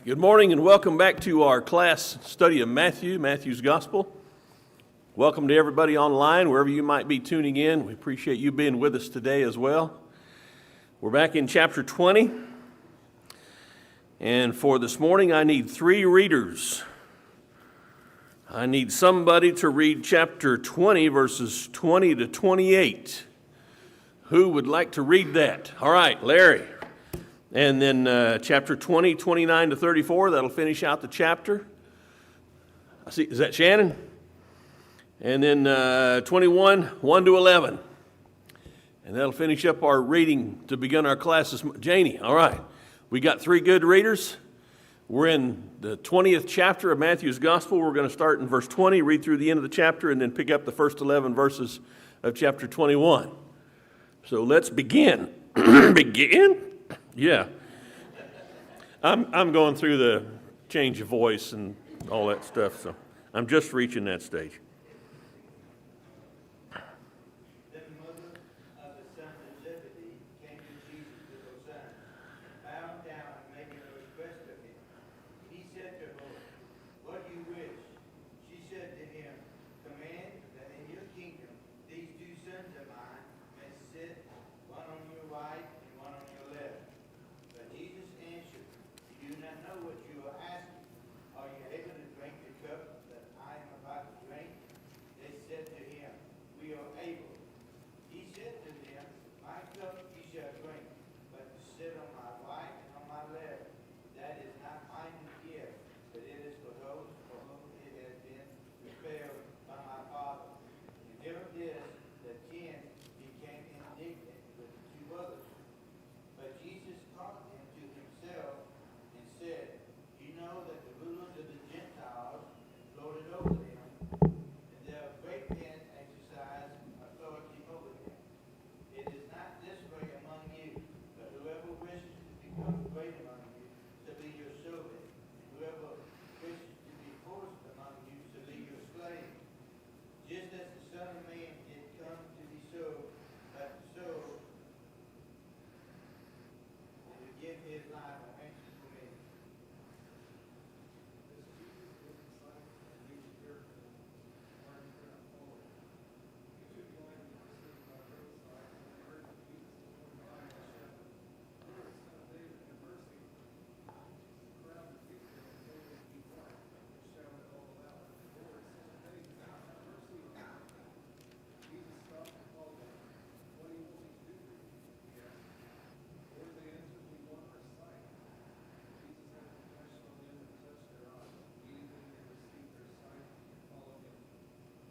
Good morning and welcome back to our class study of Matthew's Gospel. Welcome to everybody online, wherever you might be tuning in. We appreciate you being with us today as well. We're back in chapter 20. And for this morning, I need 3 readers. I need somebody to read chapter 20, verses 20 to 28. Who would like to read that? All right, Larry. And then chapter 20, 29 to 34, that'll finish out the chapter. I see, is that Shannon? And then 21, 1 to 11. And that'll finish up our reading to begin our classes. Janie, all right. We got 3 good readers. We're in the 20th chapter of Matthew's Gospel. We're going to start in verse 20, read through the end of the chapter, and then pick up the first 11 verses of chapter 21. So let's begin. Begin? Yeah. I'm going through the change of voice and all that stuff, so I'm just reaching that stage. Then the mother of the sons of Zebedee came to Jesus with her son, bowing down and making a request of him. He said to her, "What do you wish?" She said to him, "Command that in your kingdom these 2 sons of mine may sit, one on your right and one on your left." But Jesus answered, "You do not know what you are asking. Are you able to drink the cup that I am about to drink?" They said to him, "We are able." He said to them, "My cup you shall drink, but to sit on my right and on my left, that is not mine to give, but it is for those for whom it has been prepared by my Father." And hearing this, the 10 became indignant with the 2 others. But Jesus called them to himself and said, "You know that the rulers of the Gentiles lord it over them, and their great men exercise authority over them. It is not this way among you, but whoever wishes to become great among you shall be your servant, and whoever wishes to be first among you shall be your slave. Just as the Son of Man did come to be served, but to serve, and to give his life a ransom for many."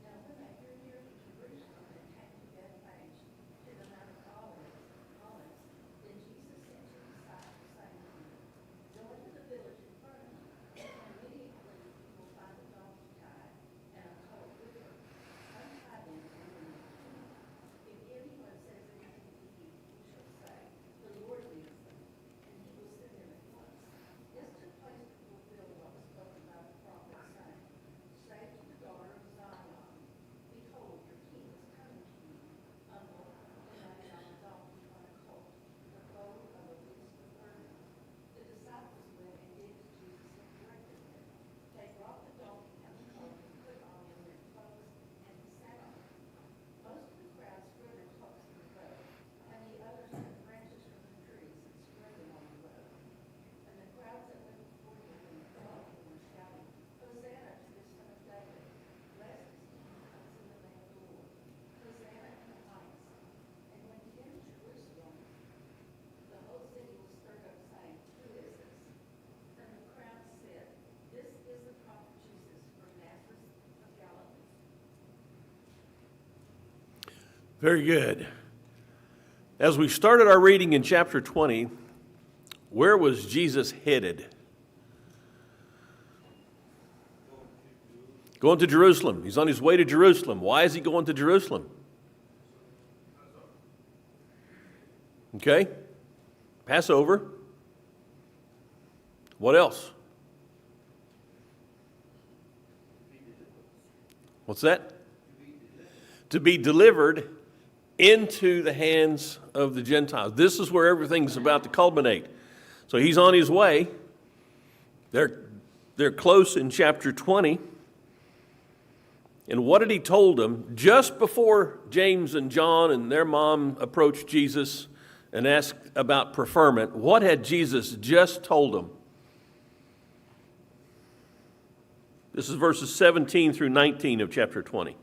Now when they drew near to Jerusalem and came to Bethphage to the Mount of Olives, then Jesus sent 2 disciples, saying to them, "Go into the village in front of you, and immediately you will find a donkey tied and a colt with her. Untie them and bring them to me. If anyone says anything to you, you shall say, 'The Lord leads them,' and he will send them at once." This took place to fulfill what was spoken by the prophet, saying, "Say to the daughter of Zion, Behold, your king is coming to you, humble and riding on a donkey, on a colt, the foal of a beast of burden." The disciples went and did as Jesus had directed them. They brought the donkey and the colt and put on them their clothes, and he sat on them. Most of the crowd spread their cloaks in the road, and the others cut branches from the trees and spread them on the road. And the crowds that went before him and followed him were shouting, "Hosanna to the Son of David! Blessed is he who comes in the name of the Lord! Hosanna in the highest!" And when he entered Jerusalem, the whole city was stirred up, saying, "Who is this?" Then the crowd said, "This is the prophet Jesus from Nazareth of Galilee." Very good. As we started our reading in chapter 20, where was Jesus headed? Going to Jerusalem. He's on his way to Jerusalem. Why is he going to Jerusalem? Okay. Passover. What else? What's that? To be delivered into the hands of the Gentiles. This is where everything's about to culminate. So he's on his way They're close in chapter 20. And what had he told them just before James and John and their mom approached Jesus and asked about preferment? What had Jesus just told them? This is verses 17 through 19 of chapter 20.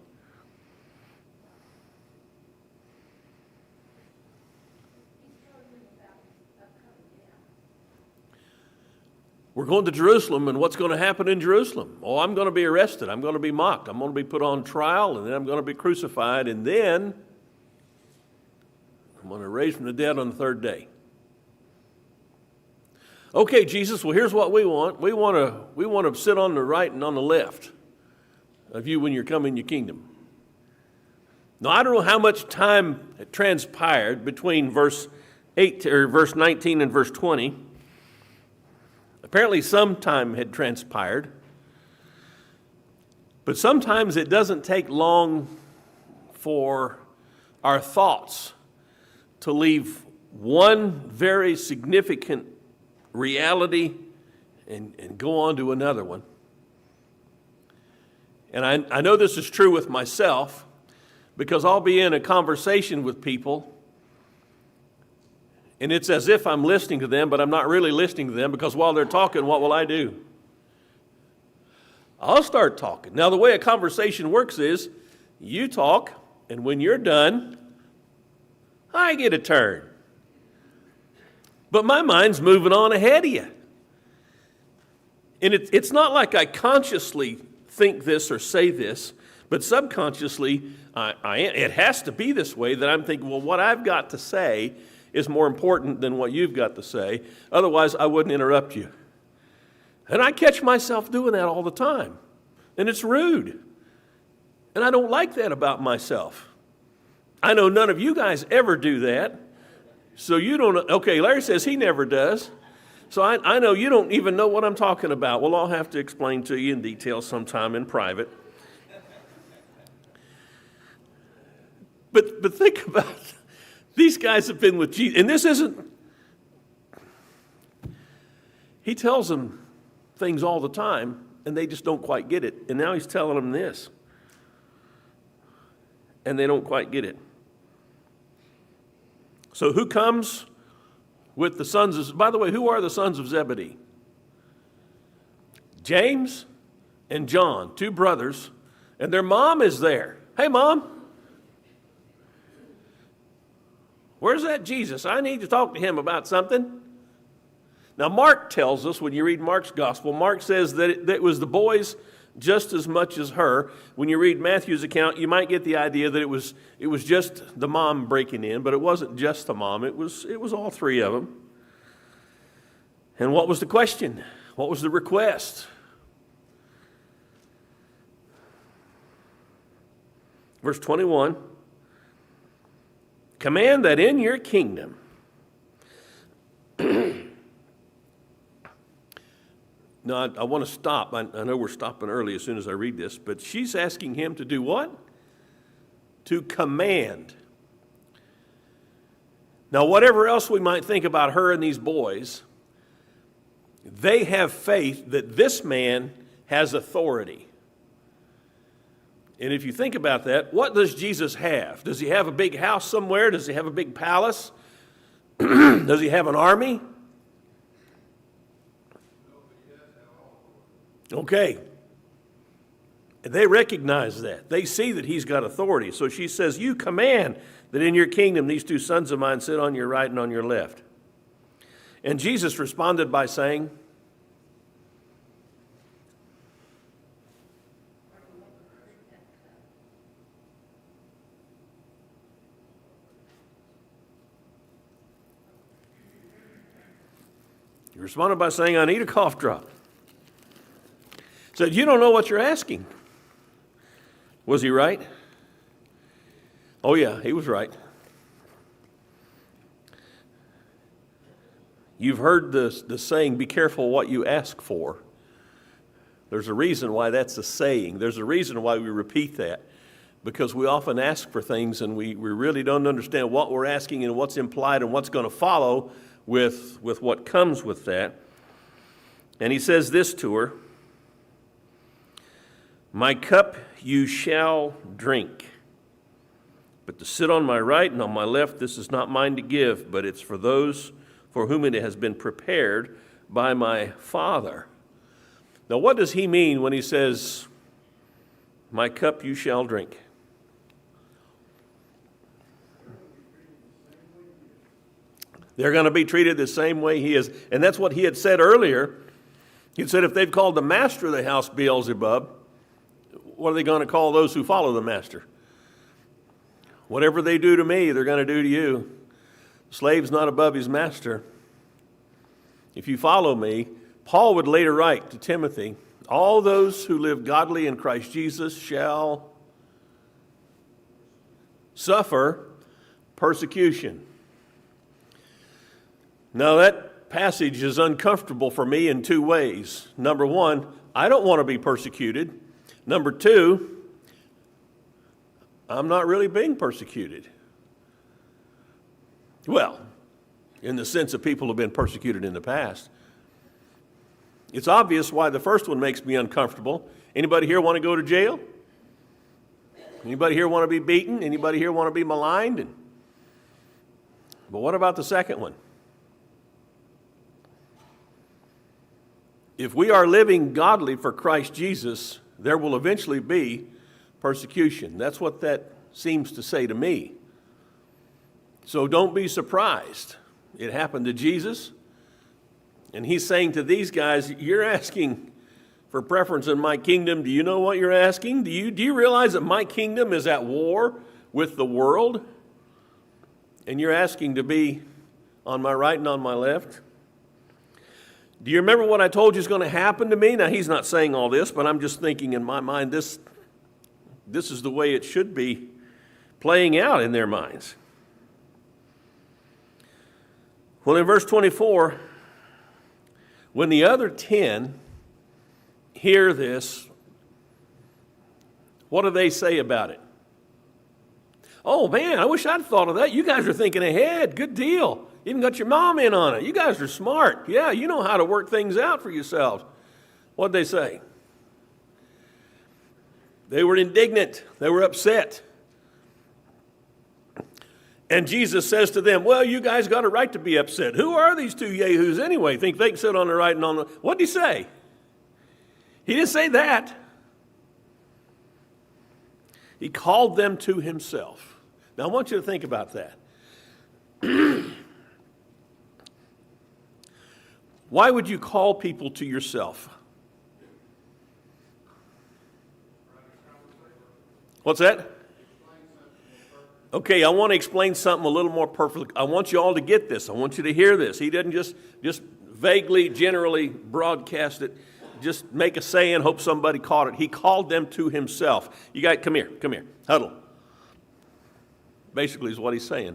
We're going to Jerusalem, and what's going to happen in Jerusalem? Oh, I'm going to be arrested. I'm going to be mocked. I'm going to be put on trial, and then I'm going to be crucified, and then I'm going to raise from the dead on the third day. Okay, Jesus, well, here's what we want. We want to sit on the right and on the left of you when you're coming in your kingdom. Now, I don't know how much time transpired between verse 19 and verse 20. Apparently some time had transpired. But sometimes it doesn't take long for our thoughts to leave one very significant reality and go on to another one. And I know this is true with myself because I'll be in a conversation with people and it's as if I'm listening to them, but I'm not really listening to them because while they're talking, what will I do? I'll start talking. Now, the way a conversation works is you talk, and when you're done, I get a turn. But my mind's moving on ahead of you. And it's not like I consciously think this or say this, but subconsciously, it has to be this way that I'm thinking, well, what I've got to say is more important than what you've got to say. Otherwise, I wouldn't interrupt you. And I catch myself doing that all the time. And it's rude. And I don't like that about myself. I know none of you guys ever do that. So you don't, okay, Larry says he never does. So I know you don't even know what I'm talking about. Well, I'll have to explain to you in detail sometime in private. But think about it. These guys have been with Jesus, and this isn't, he tells them things all the time, and they just don't quite get it. And now he's telling them this, and they don't quite get it. So who comes with the sons of, by the way, who are the sons of Zebedee? James and John, two brothers, and their mom is there. Hey, Mom. Where's that Jesus? I need to talk to him about something. Now, Mark tells us, when you read Mark's gospel, Mark says that it was the boys just as much as her. When you read Matthew's account, you might get the idea that it was just the mom breaking in, but it wasn't just the mom. It was all three of them. And what was the question? What was the request? Verse 21. Command that in your kingdom. Now, I want to stop. I know we're stopping early as soon as I read this, but she's asking him to do what? To command. Now, whatever else we might think about her and these boys, they have faith that this man has authority. And if you think about that, what does Jesus have? Does he have a big house somewhere? Does he have a big palace? Does he have an army? Okay. And they recognize that. They see that he's got authority. So she says, you command that in your kingdom these two sons of mine sit on your right and on your left. And Jesus responded by saying, he responded by saying, I need a cough drop. Said, you don't know what you're asking. Was he right? Oh yeah, he was right. You've heard the saying, be careful what you ask for. There's a reason why that's a saying. There's a reason why we repeat that. Because we often ask for things and we really don't understand what we're asking and what's implied and what's going to follow with what comes with that. And he says this to her, "My cup you shall drink. But to sit on my right and on my left, this is not mine to give, but it's for those for whom it has been prepared by my Father." Now, what does he mean when he says, "My cup you shall drink"? They're going to be treated the same way he is. And that's what he had said earlier. He said if they've called the master of the house Beelzebub, what are they going to call those who follow the master? Whatever they do to me, they're going to do to you. Slave's not above his master. If you follow me, Paul would later write to Timothy, all those who live godly in Christ Jesus shall suffer persecution. Now that passage is uncomfortable for me in two ways. Number one, I don't want to be persecuted. Number two, I'm not really being persecuted. Well, in the sense of people who have been persecuted in the past. It's obvious why the first one makes me uncomfortable. Anybody here want to go to jail? Anybody here want to be beaten? Anybody here want to be maligned? But what about the second one? If we are living godly for Christ Jesus, there will eventually be persecution. That's what that seems to say to me. So don't be surprised. It happened to Jesus. And he's saying to these guys, you're asking for preference in my kingdom. Do you know what you're asking? Do you realize that my kingdom is at war with the world? And you're asking to be on my right and on my left? Do you remember what I told you is going to happen to me? Now, he's not saying all this, but I'm just thinking in my mind, this is the way it should be playing out in their minds. Well, in verse 24, when the other 10 hear this, what do they say about it? Oh, man, I wish I'd thought of that. You guys are thinking ahead. Good deal. Even got your mom in on it. You guys are smart. Yeah, you know how to work things out for yourselves. What'd they say? They were indignant. They were upset. And Jesus says to them, well, you guys got a right to be upset. Who are these two yahoos anyway? Think they can sit on the right and on the... What'd he say? He didn't say that. He called them to himself. Now, I want you to think about that. Why would you call people to yourself? What's that? Okay, I want to explain something a little more perfectly. I want you all to get this. I want you to hear this. He didn't just vaguely, generally broadcast it, just make a saying, hope somebody caught it. He called them to himself. You guys, come here, huddle. Basically is what he's saying.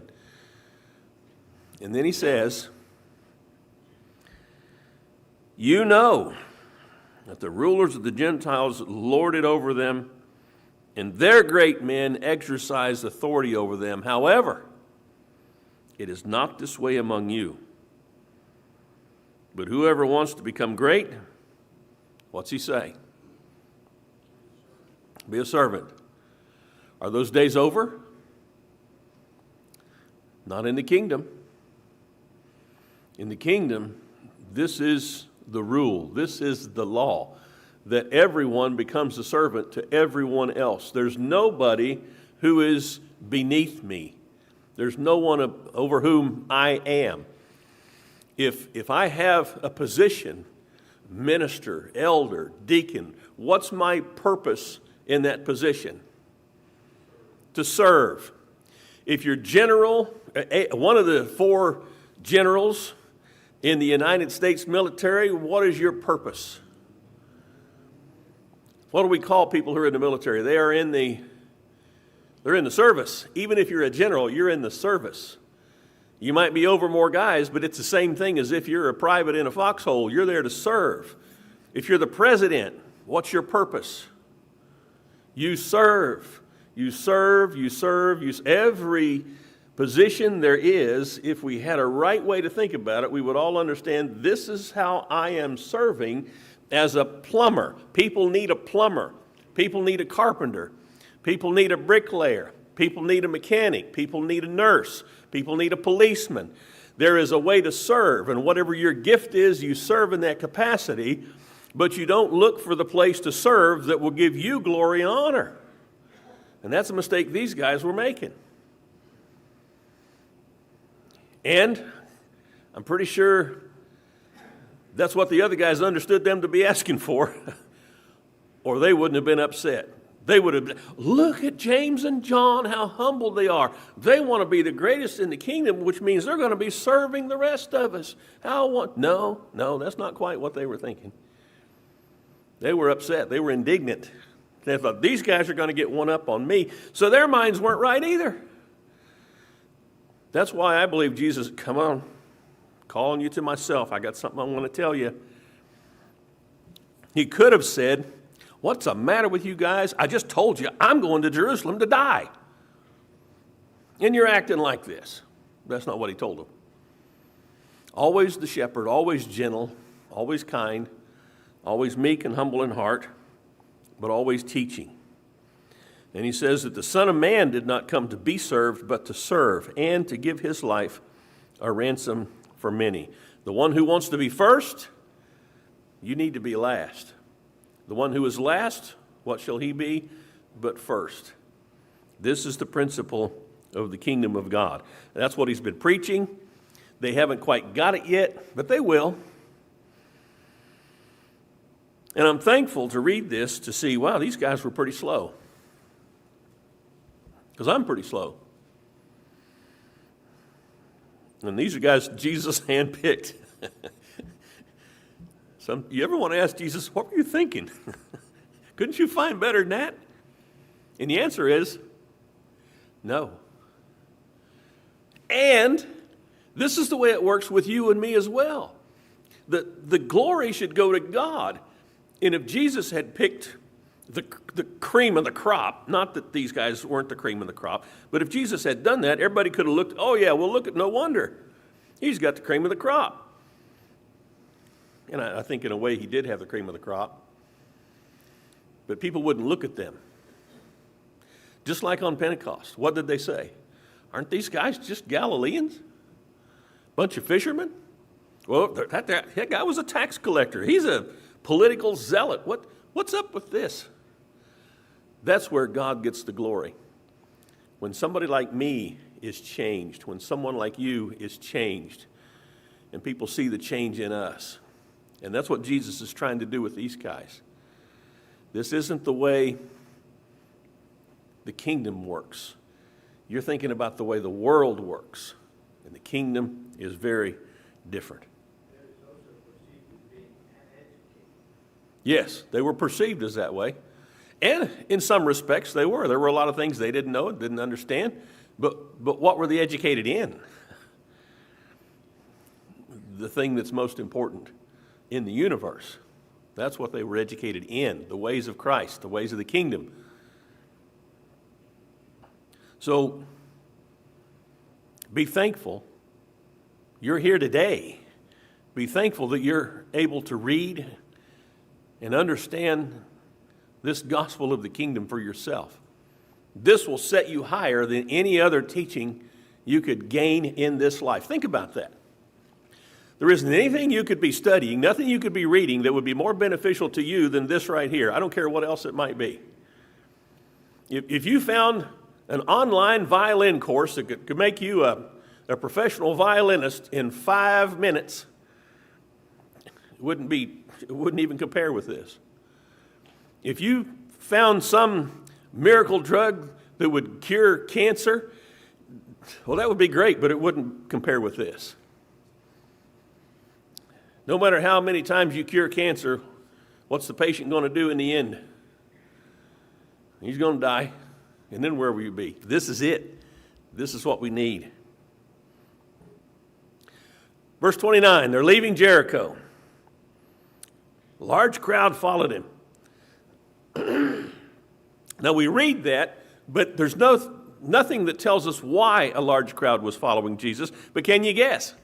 And then he says, you know that the rulers of the Gentiles lord it over them, and their great men exercise authority over them. However, it is not this way among you. But whoever wants to become great, what's he say? Be a servant. Are those days over? Not in the kingdom. In the kingdom, this is the rule. This is the law, that everyone becomes a servant to everyone else. There's nobody who is beneath me. There's no one over whom I am. If I have a position, minister, elder, deacon, what's my purpose in that position? To serve. If you're general, one of the 4 generals in the United States military, what is your purpose? What do we call people who are in the military? They're in the service. Even if you're a general, you're in the service. You might be over more guys, but it's the same thing as if you're a private in a foxhole. You're there to serve. If you're the president, what's your purpose? You serve. You serve. Every position there is, if we had a right way to think about it, we would all understand this is how I am serving as a plumber. People need a plumber. People need a carpenter. People need a bricklayer. People need a mechanic. People need a nurse. People need a policeman. There is a way to serve, and whatever your gift is, you serve in that capacity, but you don't look for the place to serve that will give you glory and honor. And that's a mistake these guys were making. And I'm pretty sure that's what the other guys understood them to be asking for, or they wouldn't have been upset. They would have been, look at James and John, how humble they are. They want to be the greatest in the kingdom, which means they're going to be serving the rest of us. No, that's not quite what they were thinking. They were upset. They were indignant. They thought, these guys are going to get one up on me. So their minds weren't right either. That's why I believe Jesus, come on, calling you to myself. I got something I want to tell you. He could have said, what's the matter with you guys? I just told you I'm going to Jerusalem to die. And you're acting like this. That's not what he told them. Always the shepherd, always gentle, always kind, always meek and humble in heart, but always teaching. And he says that the Son of Man did not come to be served, but to serve and to give his life a ransom for many. The one who wants to be first, you need to be last. The one who is last, what shall he be but first? This is the principle of the kingdom of God. And that's what he's been preaching. They haven't quite got it yet, but they will. And I'm thankful to read this to see, wow, these guys were pretty slow. Because I'm pretty slow. And these are guys Jesus handpicked. You ever want to ask Jesus, what were you thinking? Couldn't you find better than that? And the answer is no. And this is the way it works with you and me as well. The glory should go to God. And if Jesus had picked the cream of the crop, not that these guys weren't the cream of the crop, but if Jesus had done that, everybody could have looked, oh yeah, well look at, no wonder. He's got the cream of the crop. And I think in a way he did have the cream of the crop. But people wouldn't look at them. Just like on Pentecost. What did they say? Aren't these guys just Galileans? Bunch of fishermen? Well, that guy was a tax collector. He's a political zealot. What's up with this? That's where God gets the glory. When somebody like me is changed, when someone like you is changed, and people see the change in us. And that's what Jesus is trying to do with these guys. This isn't the way the kingdom works. You're thinking about the way the world works. And the kingdom is very different. There is also perceived as being uneducated. Yes, they were perceived as that way. And in some respects, they were. There were a lot of things they didn't know and didn't understand. But what were they educated in? The thing that's most important in the universe. That's what they were educated in, the ways of Christ, the ways of the kingdom. So, be thankful you're here today. Be thankful that you're able to read and understand this gospel of the kingdom for yourself. This will set you higher than any other teaching you could gain in this life. Think about that. There isn't anything you could be studying, nothing you could be reading that would be more beneficial to you than this right here. I don't care what else it might be. If you found an online violin course that could make you a professional violinist in 5 minutes, it wouldn't even compare with this. If you found some miracle drug that would cure cancer, well, that would be great, but it wouldn't compare with this. No matter how many times you cure cancer, what's the patient going to do in the end? He's going to die. And then where will you be? This is it. This is what we need. Verse 29, they're leaving Jericho. A large crowd followed him. Now we read that, but there's nothing that tells us why a large crowd was following Jesus, but can you guess?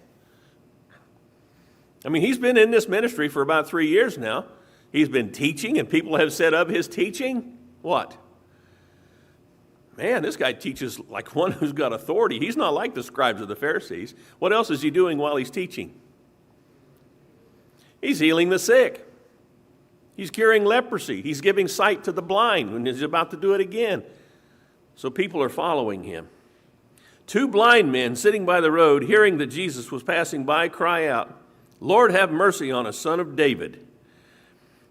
I mean, he's been in this ministry for about 3 years now. He's been teaching, and people have said of his teaching, what? Man, this guy teaches like one who's got authority. He's not like the scribes of the Pharisees. What else is he doing while he's teaching? He's healing the sick. He's curing leprosy. He's giving sight to the blind, and he's about to do it again. So people are following him. 2 blind men sitting by the road, hearing that Jesus was passing by, cry out, "Lord, have mercy on us, Son of David."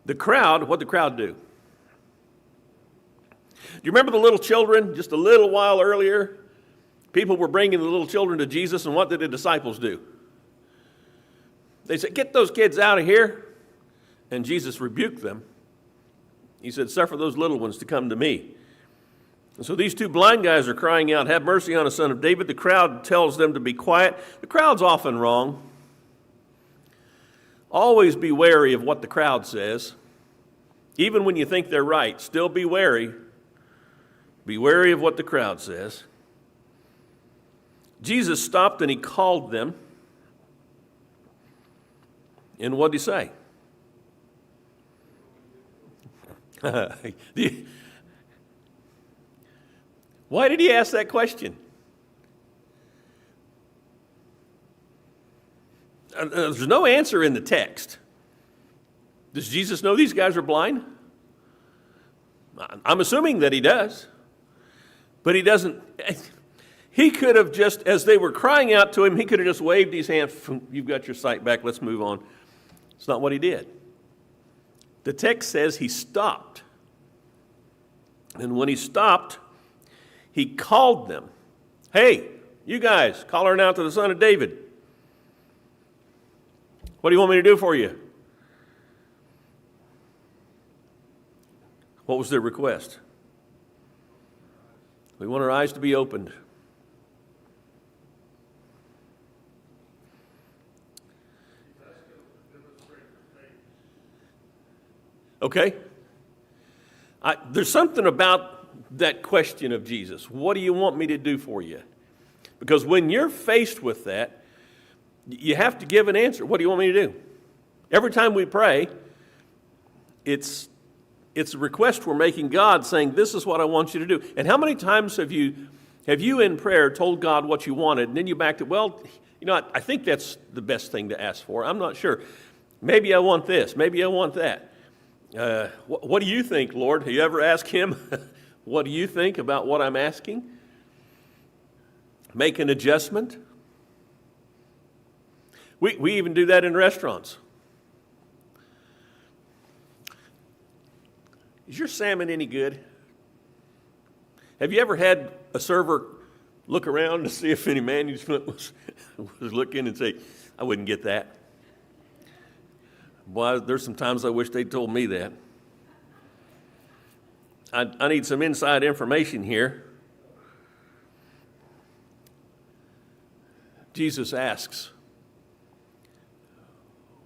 The crowd, what'd the crowd do? Do you remember the little children just a little while earlier? People were bringing the little children to Jesus, and what did the disciples do? They said, "Get those kids out of here." And Jesus rebuked them. He said, "Suffer those little ones to come to me." And so these 2 blind guys are crying out, "Have mercy on us, Son of David." The crowd tells them to be quiet. The crowd's often wrong. Always be wary of what the crowd says. Even when you think they're right, still be wary. Be wary of what the crowd says. Jesus stopped and he called them. And what did he say? Why did he ask that question? There's no answer in the text. Does Jesus know these guys are blind? I'm assuming that he does. But he doesn't. He could have just, as they were crying out to him, he could have just waved his hand. "You've got your sight back, let's move on." It's not what he did. The text says he stopped. And when he stopped, he called them. "Hey, you guys, calling out to the Son of David. What do you want me to do for you?" What was their request? "We want our eyes to be opened." Okay? There's something about that question of Jesus. What do you want me to do for you? Because when you're faced with that, you have to give an answer. What do you want me to do? Every time we pray, it's a request we're making God, saying, "This is what I want you to do." And how many times have you in prayer told God what you wanted, and then you backed it? "Well, I think that's the best thing to ask for. I'm not sure. Maybe I want this. Maybe I want that. What do you think, Lord?" Have you ever asked him, "What do you think about what I'm asking?" Make an adjustment. We even do that in restaurants. "Is your salmon any good?" Have you ever had a server look around to see if any management was looking and say, "I wouldn't get that"? Boy, there's some times I wish they'd told me that. I need some inside information here. Jesus asks,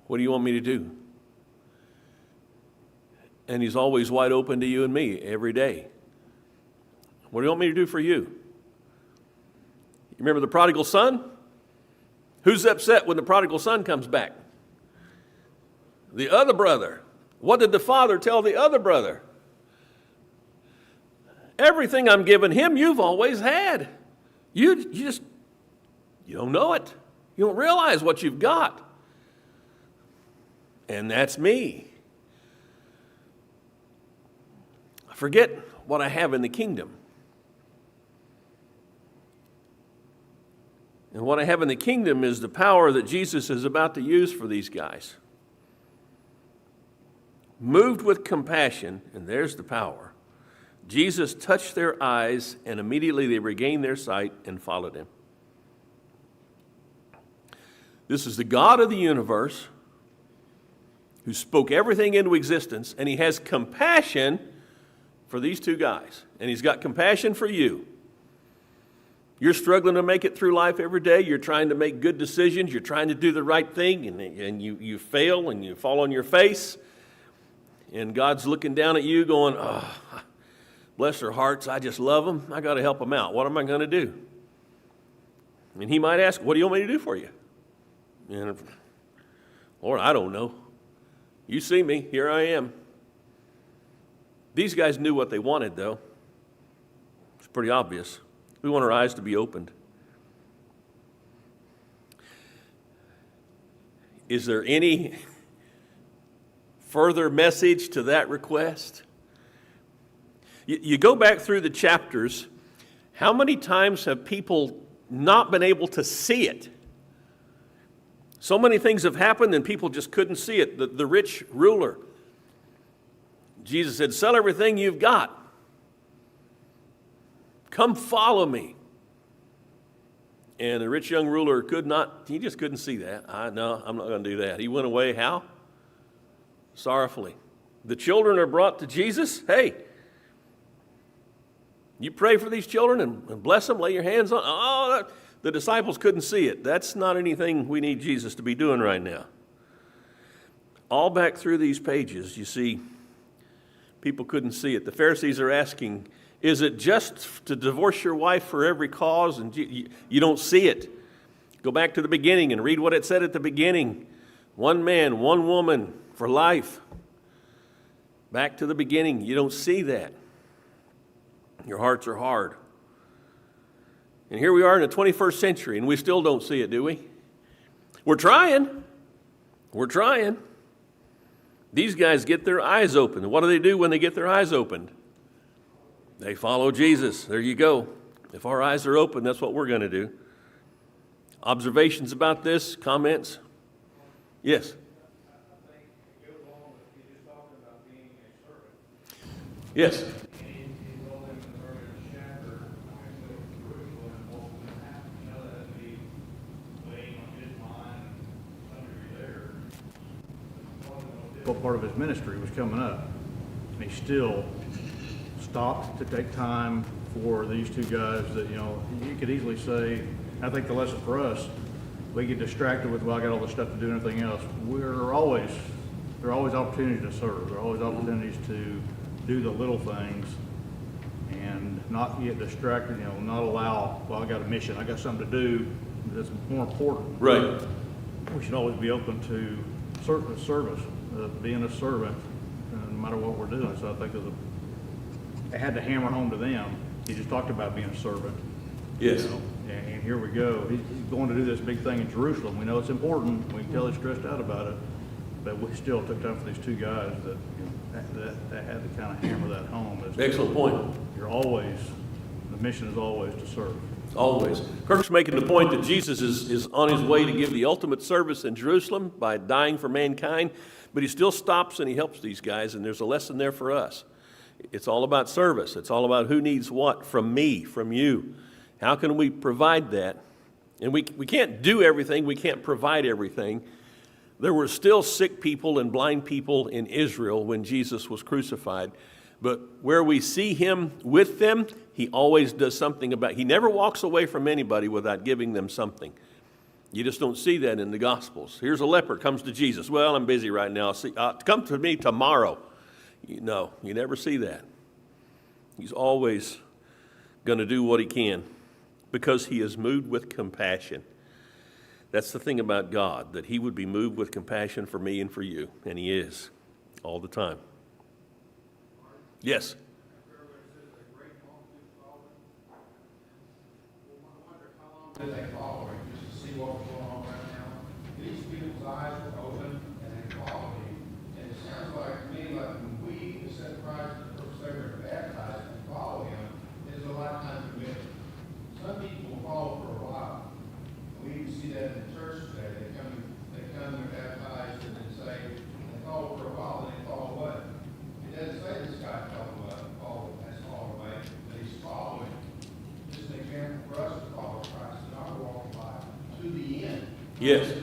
"What do you want me to do?" And he's always wide open to you and me every day. What do you want me to do for you? You remember the prodigal son? Who's upset when the prodigal son comes back? The other brother. What did the father tell the other brother? "Everything I'm giving him, you've always had. You don't know it. You don't realize what you've got." And that's me. I forget what I have in the kingdom. And what I have in the kingdom is the power that Jesus is about to use for these guys. Moved with compassion, and there's the power, Jesus touched their eyes, and immediately they regained their sight and followed him. This is the God of the universe who spoke everything into existence, and he has compassion for these 2 guys, and he's got compassion for you. You're struggling to make it through life every day. You're trying to make good decisions. You're trying to do the right thing, and you fail, and you fall on your face. And God's looking down at you going, "Oh, bless their hearts, I just love them. I got to help them out. What am I going to do? And he might ask, what do you want me to do for you? And Lord, I don't know. You see me. Here I am. These guys knew what they wanted, though. It's pretty obvious. We want our eyes to be opened. Is there any further message to that request? You go back through the chapters, how many times have people not been able to see it? So many things have happened and people just couldn't see it. The rich ruler, Jesus said, sell everything you've got. Come follow me. And the rich young ruler he just couldn't see that. No, I'm not going to do that. He went away, how? Sorrowfully. The children are brought to Jesus. Hey, you pray for these children and bless them, lay your hands on. Oh, the disciples couldn't see it. That's not anything we need Jesus to be doing right now. All back through these pages, you see, people couldn't see it. The Pharisees are asking, is it just to divorce your wife for every cause? And you don't see it. Go back to the beginning and read what it said at the beginning. One man, one woman for life. Back to the beginning. You don't see that. Your hearts are hard. And here we are in the 21st century, and we still don't see it, do we? We're trying. We're trying. These guys get their eyes opened. What do they do when they get their eyes opened? They follow Jesus. There you go. If our eyes are open, that's what we're going to do. Observations about this? Comments? Yes. I think it goes along with you just talking about being a servant. Yes. And he told them in the earlier chapter, I'm going to go to Jerusalem and what's going to happen. You know, that would be weighing on his mind and somebody there. What part of his ministry was coming up? And he still stopped to take time for these two guys that, you know, you could easily say, I think the lesson for us, we get distracted with, well, I got all this stuff to do and everything else. There are always opportunities to serve. There are always opportunities to do the little things and not get distracted, you know, not allow, well, I got a mission, I got something to do that's more important. Right. We should always be open to service, being a servant, no matter what we're doing. So I think I had to hammer home to them. He just talked about being a servant. Yes. You know, and here we go. He's going to do this big thing in Jerusalem. We know it's important. We can tell he's stressed out about it. But we still took time for these two guys that, you know, that had to kind of hammer that home. Excellent point. The mission is always to serve. Always. Kirk's making the point that Jesus is on his way to give the ultimate service in Jerusalem by dying for mankind, but he still stops and he helps these guys, and there's a lesson there for us. It's all about service. It's all about who needs what from me, from you. How can we provide that? And we can't do everything. We can't provide everything. There were still sick people and blind people in Israel when Jesus was crucified. But where we see him with them, he always does something about it. He never walks away from anybody without giving them something. You just don't see that in the Gospels. Here's a leper, comes to Jesus. Well, I'm busy right now. Come to me tomorrow. No, you never see that. He's always going to do what he can because he is moved with compassion. That's the thing about God, that he would be moved with compassion for me and for you, and he is all the time. Yes? Did they follow him just to see what was going on right now? These people's eyes were open and they followed him. And it sounds like to me like when we accept Christ as the first Savior and baptized and follow him, it is a lifetime commitment. Some people will follow for a while. We even see that in the church today. They come, they're baptized and then say, they follow for a while and they fall away. It doesn't say this guy fell away, but he's following. Just an example for us to follow Christ in our walk of life to the end. Yes.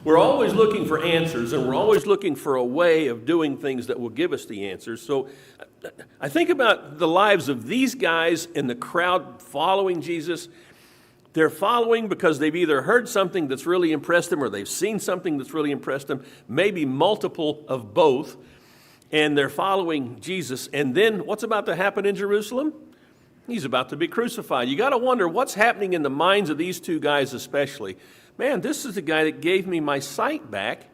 We're always looking for answers, and we're always looking for a way of doing things that will give us the answers. So I think about the lives of these guys in the crowd following Jesus. They're following because they've either heard something that's really impressed them or they've seen something that's really impressed them, maybe multiple of both. and they're following Jesus. And then what's about to happen in Jerusalem? He's about to be crucified. You got to wonder what's happening in the minds of these two guys especially. Man, this is the guy that gave me my sight back,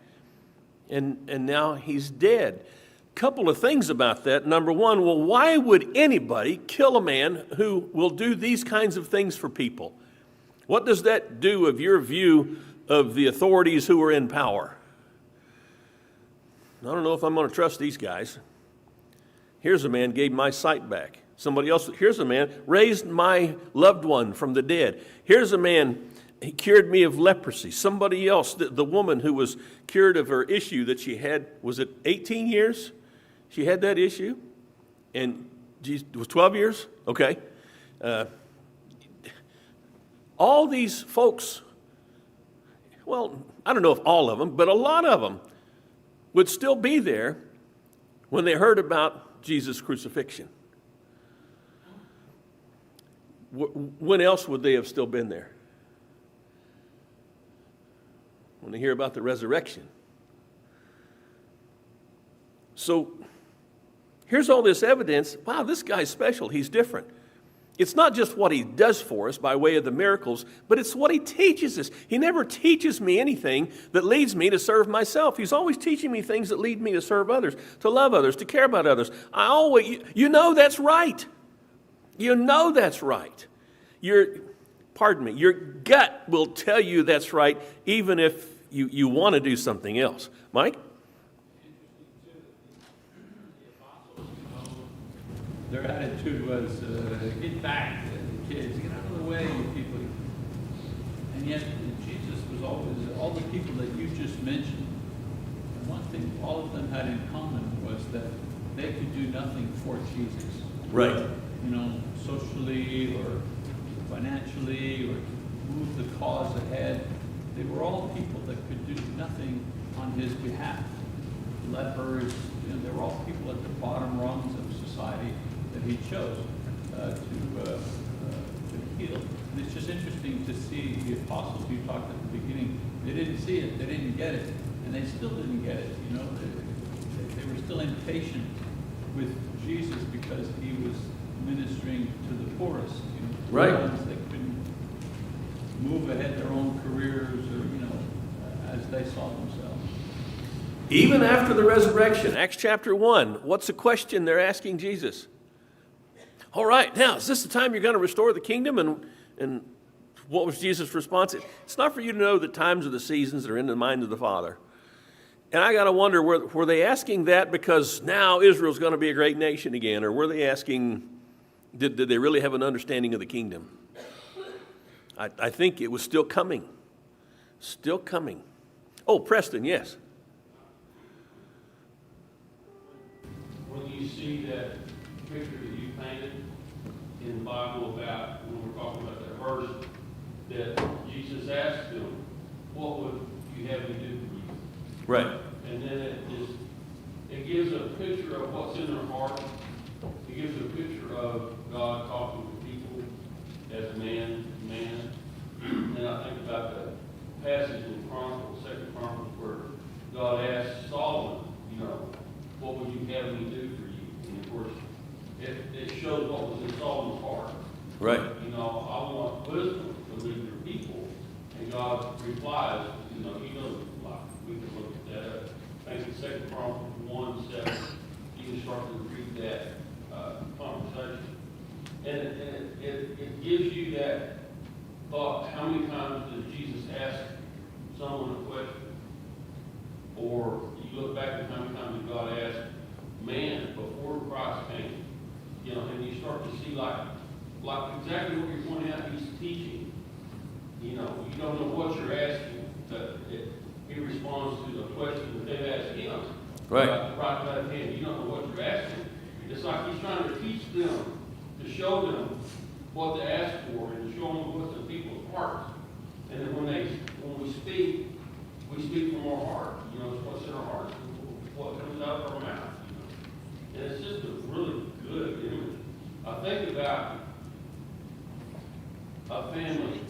and now he's dead. Couple of things about that. Number one, well, why would anybody kill a man who will do these kinds of things for people? What does that do of your view of the authorities who are in power? I don't know if I'm going to trust these guys. Here's a man gave my sight back. Somebody else, here's a man raised my loved one from the dead. Here's a man, he cured me of leprosy. Somebody else, the woman who was cured of her issue that she had, was it 18 years? She had that issue? And it was 12 years? Okay. All these folks, well, I don't know if all of them, but a lot of them would still be there when they heard about Jesus' crucifixion. When else would they have still been there? When they hear about the resurrection. So here's all this evidence. Wow, this guy's special. He's different. It's not just what he does for us by way of the miracles, but it's what he teaches us. He never teaches me anything that leads me to serve myself. He's always teaching me things that lead me to serve others, to love others, to care about others. You know that's right. You know that's right. Your gut will tell you that's right, even if you want to do something else. Mike? Their attitude was, get back, the kids, get out of the way, you people. And yet, Jesus was always, all the people that you just mentioned, and one thing all of them had in common was that they could do nothing for Jesus. Right. You know, socially or financially or move the cause ahead. They were all people that could do nothing on his behalf. Lepers, you know, they were all people at the bottom rungs of society that he chose to heal. And it's just interesting to see the apostles you talked at the beginning. They didn't see it, they didn't get it, and they still didn't get it. You know, they were still impatient with Jesus because he was ministering to the poorest. You know, Right. The ones that couldn't move ahead their own careers or, you know, as they saw themselves. Even after the resurrection, Acts chapter 1, what's the question they're asking Jesus? All right, now, is this the time you're going to restore the kingdom? And what was Jesus' response? It's not for you to know the times or the seasons that are in the mind of the Father. And I got to wonder, were they asking that because now Israel's going to be a great nation again? Or were they asking, did they really have an understanding of the kingdom? I think it was still coming. Still coming. Oh, Preston, yes. When you see that picture that you painted in the Bible about, when we're talking about that verse, that Jesus asked them, what would you have me do for you? Right. And then it gives a picture of what's in their heart. It gives a picture of God talking to people as man to man. And I think about the passage in Chronicles, 2 Chronicles, where God asked Solomon, you know, what would you have me do for you? And of course, it shows what was in Solomon's heart. Right. You know, I want wisdom to lead your people. And God replies, you know, he doesn't lie. We can look at that up. I think it's 2 Chronicles 1:7. You can start to read that conversation. And it gives you that thought. How many times did Jesus ask someone a question? Or you look back at how many times did God ask man before Christ came? You know, and you start to see like exactly what you're pointing out, he's teaching. You know, you don't know what you're asking, but he responds to the question that they've asked him. Right. Right to that hand. You don't know what you're asking. It's like he's trying to teach them, to show them what to ask for, and to show them what's in people's hearts. And then when we speak from our heart. You know, it's what's in our hearts, what comes out of our mouth. You know? And it's just a really good image. I think about a family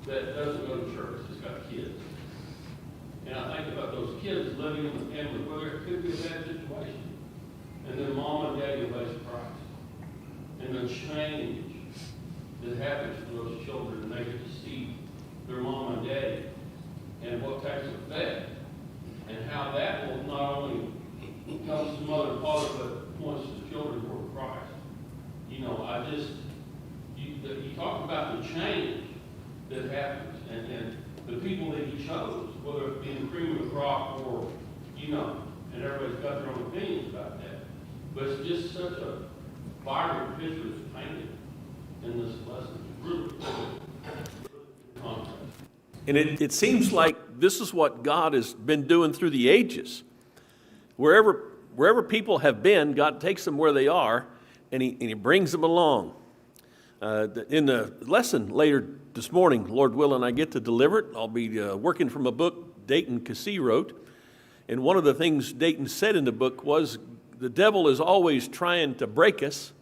that doesn't go to church, that's got kids. And I think about those kids living in the family, whether it could be a bad situation. And then mom and dad embrace Christ. And the change that happens to those children, and they get to see their mom and daddy, and what takes effect, and how that will not only helps the mother and father, but points the children toward Christ. You know, you talk about the change that happens, and the people that he chose, whether it be the cream of the crop or, you know, and everybody's got their own opinions about that. But it's just such a vibrant picture that's painted in this lesson. It's really contrast. And it seems like this is what God has been doing through the ages. Wherever people have been, God takes them where they are, and He brings them along. In the lesson later this morning, Lord willing, I get to deliver it. I'll be working from a book Dayton Kessler wrote. And one of the things Dayton said in the book was, the devil is always trying to break us,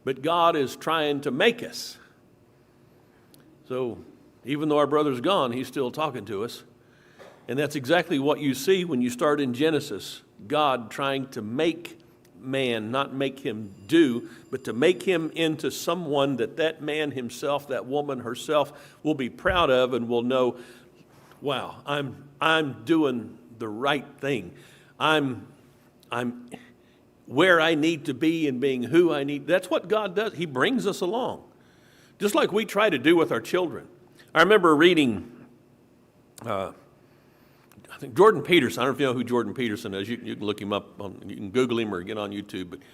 but God is trying to make us. So even though our brother's gone, he's still talking to us. And that's exactly what you see when you start in Genesis. God trying to make man, not make him do, but to make him into someone that man himself, that woman herself will be proud of and will know, wow, I'm doing the right thing. I'm where I need to be and being who I need. That's what God does. He brings us along. Just like we try to do with our children. I remember reading, I think Jordan Peterson. I don't know if you know who Jordan Peterson is. You can look him up, you can Google him or get on YouTube. But he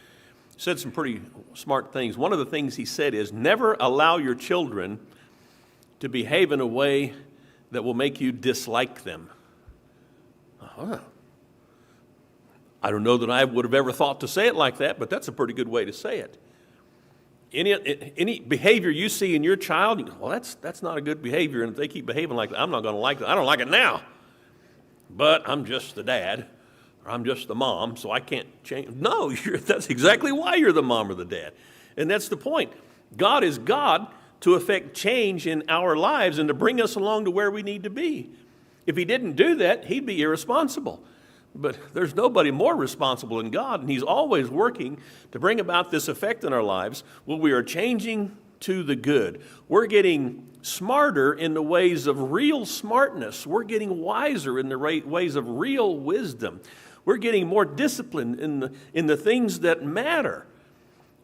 said some pretty smart things. One of the things he said is, never allow your children to behave in a way that will make you dislike them. I don't know that I would have ever thought to say it like that, but that's a pretty good way to say it. Any behavior you see in your child, you go, well, that's not a good behavior, and if they keep behaving like that, I'm not going to like it. I don't like it now, but I'm just the dad, or I'm just the mom, so I can't change. No, that's exactly why you're the mom or the dad, and that's the point. God is God to effect change in our lives and to bring us along to where we need to be. If He didn't do that, He'd be irresponsible. But there's nobody more responsible than God, and He's always working to bring about this effect in our lives where we are changing to the good. We're getting smarter in the ways of real smartness. We're getting wiser in the ways of real wisdom. We're getting more disciplined in the things that matter.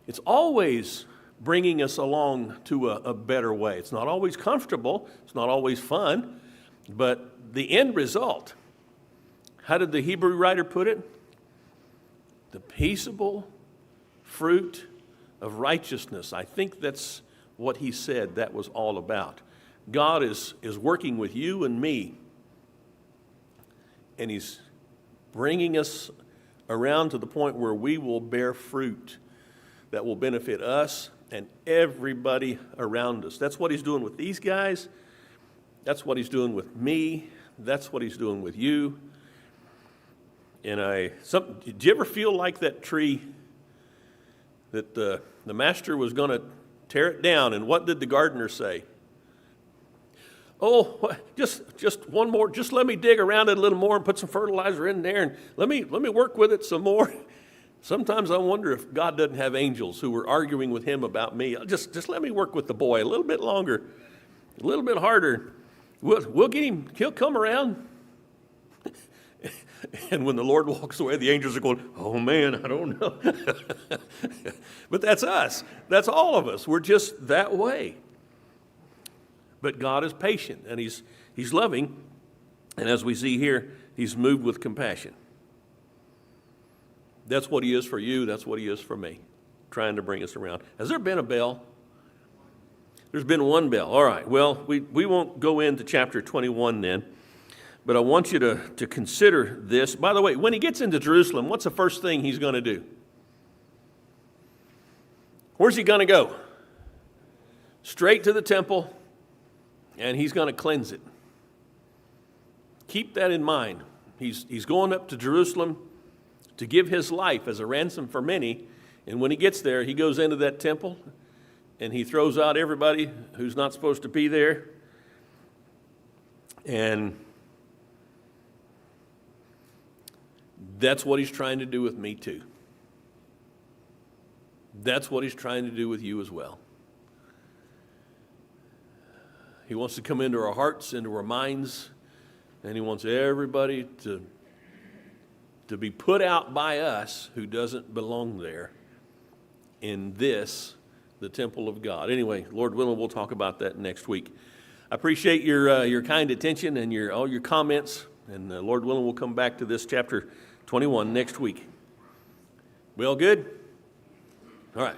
It's always bringing us along to a better way. It's not always comfortable. It's not always fun. But the end result, how did the Hebrew writer put it? The peaceable fruit of righteousness. I think that's what he said that was all about. God is working with you and me, and He's bringing us around to the point where we will bear fruit that will benefit us and everybody around us. That's what He's doing with these guys. That's what He's doing with me. That's what He's doing with you. And did you ever feel like that tree that the master was going to tear it down? And what did the gardener say? Oh, just one more. Just let me dig around it a little more and put some fertilizer in there, and let me work with it some more. Sometimes I wonder if God doesn't have angels who were arguing with Him about me. Just let me work with the boy a little bit longer, a little bit harder. We'll get him. He'll come around. And when the Lord walks away, the angels are going, oh man, I don't know. But that's us. That's all of us. We're just that way. But God is patient, and He's loving. And as we see here, He's moved with compassion. That's what He is for you. That's what He is for me, trying to bring us around. Has there been a bell? There's been one bell. All right. Well, we won't go into chapter 21 then. But I want you to consider this. By the way, when He gets into Jerusalem, what's the first thing He's going to do? Where's He going to go? Straight to the temple, and He's going to cleanse it. Keep that in mind. He's going up to Jerusalem to give His life as a ransom for many. And when He gets there, He goes into that temple, and He throws out everybody who's not supposed to be there. And That's what he's trying to do with me too. That's what he's trying to do with you as well. He wants to come into our hearts, into our minds, and he wants everybody to be put out by us who doesn't belong there in this, the temple of God. Anyway, Lord willing, we'll talk about that next week. I appreciate your kind attention and all your comments, and Lord willing, we'll come back to this chapter 21 next week. We all good? All right.